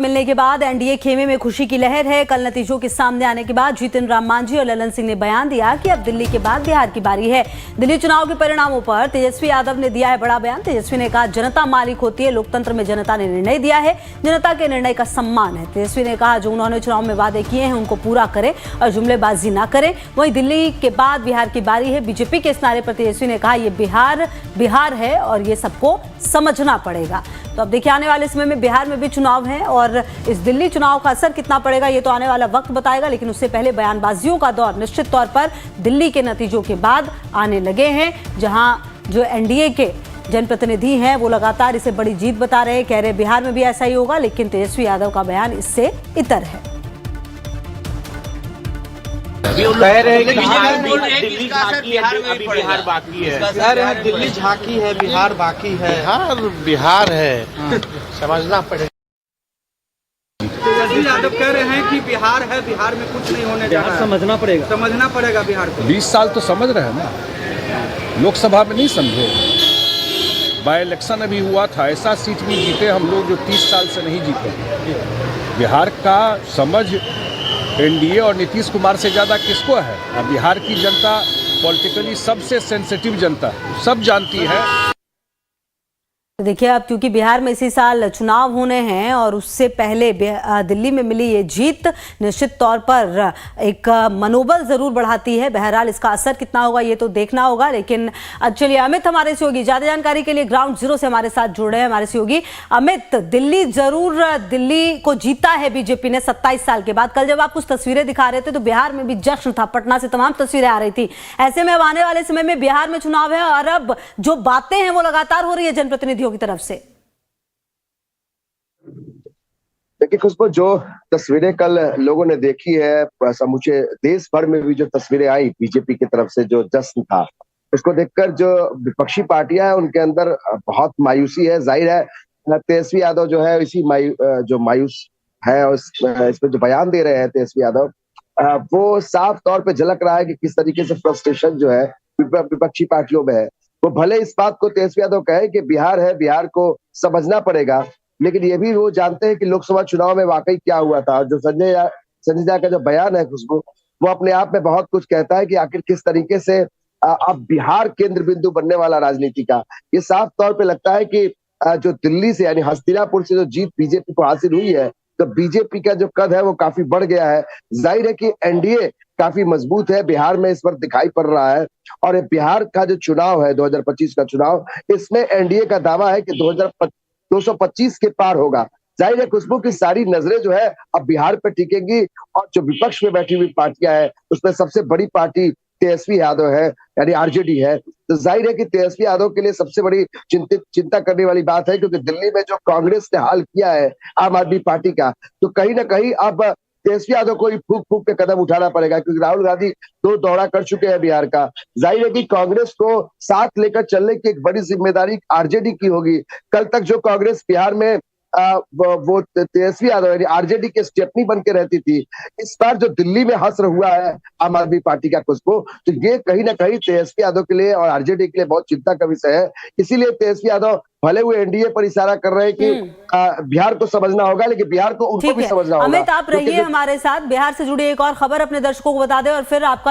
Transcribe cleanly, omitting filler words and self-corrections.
मिलने के बाद एनडीए खेमे में खुशी की लहर है। कल नतीजों के सामने आने के बाद जीतन राम मांझी और ललन सिंह ने बयान दिया कि अब दिल्ली के बाद बिहार की बारी है। दिल्ली चुनाव के परिणामों पर तेजस्वी यादव ने दिया है बड़ा बयान। तेजस्वी ने कहा, जनता मालिक होती है, लोकतंत्र में जनता ने निर्णय दिया है, जनता के निर्णय का सम्मान है। तेजस्वी ने कहा, जो उन्होंने चुनाव में वादे किए हैं उनको पूरा करें और जुमलेबाजी ना करें। वहीं दिल्ली के बाद बिहार की बारी है। बीजेपी के इस नारे पर तेजस्वी ने कहा, ये बिहार है और ये सबको समझना पड़ेगा। तो अब देखिए, आने वाले समय में बिहार में भी चुनाव है और इस दिल्ली चुनाव का असर कितना पड़ेगा ये तो आने वाला वक्त बताएगा। लेकिन उससे पहले बयानबाजियों का दौर निश्चित तौर पर दिल्ली के नतीजों के बाद आने लगे हैं, जहां जो एनडीए के जनप्रतिनिधि हैं वो लगातार इसे बड़ी जीत बता रहे हैं, कह रहे बिहार में भी ऐसा ही होगा। लेकिन तेजस्वी यादव का बयान इससे इतर है। कह रहे हैं कि दिल्ली झांकी है, अभी बिहार बाकी है। कह रहे हैं दिल्ली झांकी है, बिहार बाकी है। बिहार है, समझना पड़ेगा। तेजस्वी यादव कह रहे हैं कि बिहार है, बिहार में कुछ नहीं होने जा रहा है। समझना पड़ेगा बिहार को। 20 साल तो समझ रहे हैं ना, लोकसभा में नहीं समझे। बाय इलेक्शन अभी हुआ था, ऐसा सीट भी जीते हम लोग जो 30 साल से नहीं जीते। बिहार का समझ एनडीए और नीतीश कुमार से ज़्यादा किसको है? अब बिहार की जनता पॉलिटिकली सबसे सेंसिटिव जनता है, सब जानती है। देखिए, अब क्योंकि बिहार में इसी साल चुनाव होने हैं और उससे पहले दिल्ली में मिली ये जीत निश्चित तौर पर एक मनोबल जरूर बढ़ाती है। बहरहाल इसका असर कितना होगा ये तो देखना होगा। लेकिन चलिए, अमित हमारे सहयोगी ज्यादा जानकारी के लिए ग्राउंड जीरो से हमारे साथ जुड़ रहे हैं। हमारे सहयोगी अमित, दिल्ली को जीता है बीजेपी ने 27 साल के बाद। कल जब आप कुछ तस्वीरें दिखा रहे थे तो बिहार में भी जश्न था, पटना से तमाम तस्वीरें आ रही थी। ऐसे में अब आने वाले समय में बिहार में चुनाव है और अब जो बातें हैं वो लगातार हो रही है जनप्रतिनिधियों की तरफ से। देखिए खुशबू, जो तस्वीरें कल लोगों ने देखी है, समूचे देश भर में भी जो तस्वीरें आई बीजेपी की तरफ से, जो जश्न था, उसको देखकर जो विपक्षी पार्टियां हैं उनके अंदर बहुत मायूसी है। जाहिर है तेजस्वी यादव जो है इसी जो मायूस है इसमें जो बयान दे रहे हैं तेजस्वी यादव, वो साफ तौर पे झलक रहा है कि किस तरीके से फ्रस्ट्रेशन जो है विपक्षी पार्टियों में है। वो भले इस बात को तेजस्वी यादव कहे कि बिहार है, बिहार को समझना पड़ेगा, लेकिन ये भी वो जानते हैं कि लोकसभा चुनाव में वाकई क्या हुआ था। जो संजय झा का जो बयान है खुशबू, वो अपने आप में बहुत कुछ कहता है कि आखिर किस तरीके से अब बिहार केंद्र बिंदु बनने वाला राजनीति का। ये साफ तौर पे लगता है कि जो दिल्ली से यानी हस्तिनापुर से जो जीत बीजेपी को हासिल हुई है, तो बीजेपी का जो कद है वो काफी बढ़ गया है। जाहिर है कि एनडीए काफी मजबूत है, बिहार में इस वक्त दिखाई पड़ रहा है। और बिहार का जो चुनाव है 2025 का चुनाव, इसमें एनडीए का दावा है कि 225 के पार होगा। जाहिर है खुशबू की सारी नजरें जो है अब बिहार पर टिकेंगी और जो विपक्ष में बैठी हुई पार्टियां हैं उसमें सबसे बड़ी पार्टी तेजस्वी यादव है, यानी आरजेडी है। तो जाहिर है कि तेजस्वी यादव के लिए सबसे बड़ी चिंता करने वाली बात है, क्योंकि दिल्ली में जो कांग्रेस ने हाल किया है आम आदमी पार्टी का, तो कहीं ना कहीं अब तेजस्वी यादव को ही फूक फूक के कदम उठाना पड़ेगा, क्योंकि राहुल गांधी 2 दौरा कर चुके हैं बिहार का। जाहिर है कि कांग्रेस को साथ लेकर चलने की एक बड़ी जिम्मेदारी आरजेडी की होगी। कल तक जो कांग्रेस बिहार में वो तेजस्वी यादव यानी आरजेडी के स्टेपनी बन के रहती थी, इस बार जो दिल्ली में हश्र हुआ है आम आदमी पार्टी का खुशबू, तो ये कहीं ना कहीं तेजस्वी यादव के लिए और आरजेडी के लिए बहुत चिंता का विषय है। इसीलिए तेजस्वी यादव भले वो एनडीए पर इशारा कर रहे हैं कि बिहार को समझना होगा, लेकिन बिहार को उनको भी समझना होगा। अमित, आप रहिए हमारे साथ। बिहार से जुड़ी एक और खबर अपने दर्शकों को बता दें और फिर आपका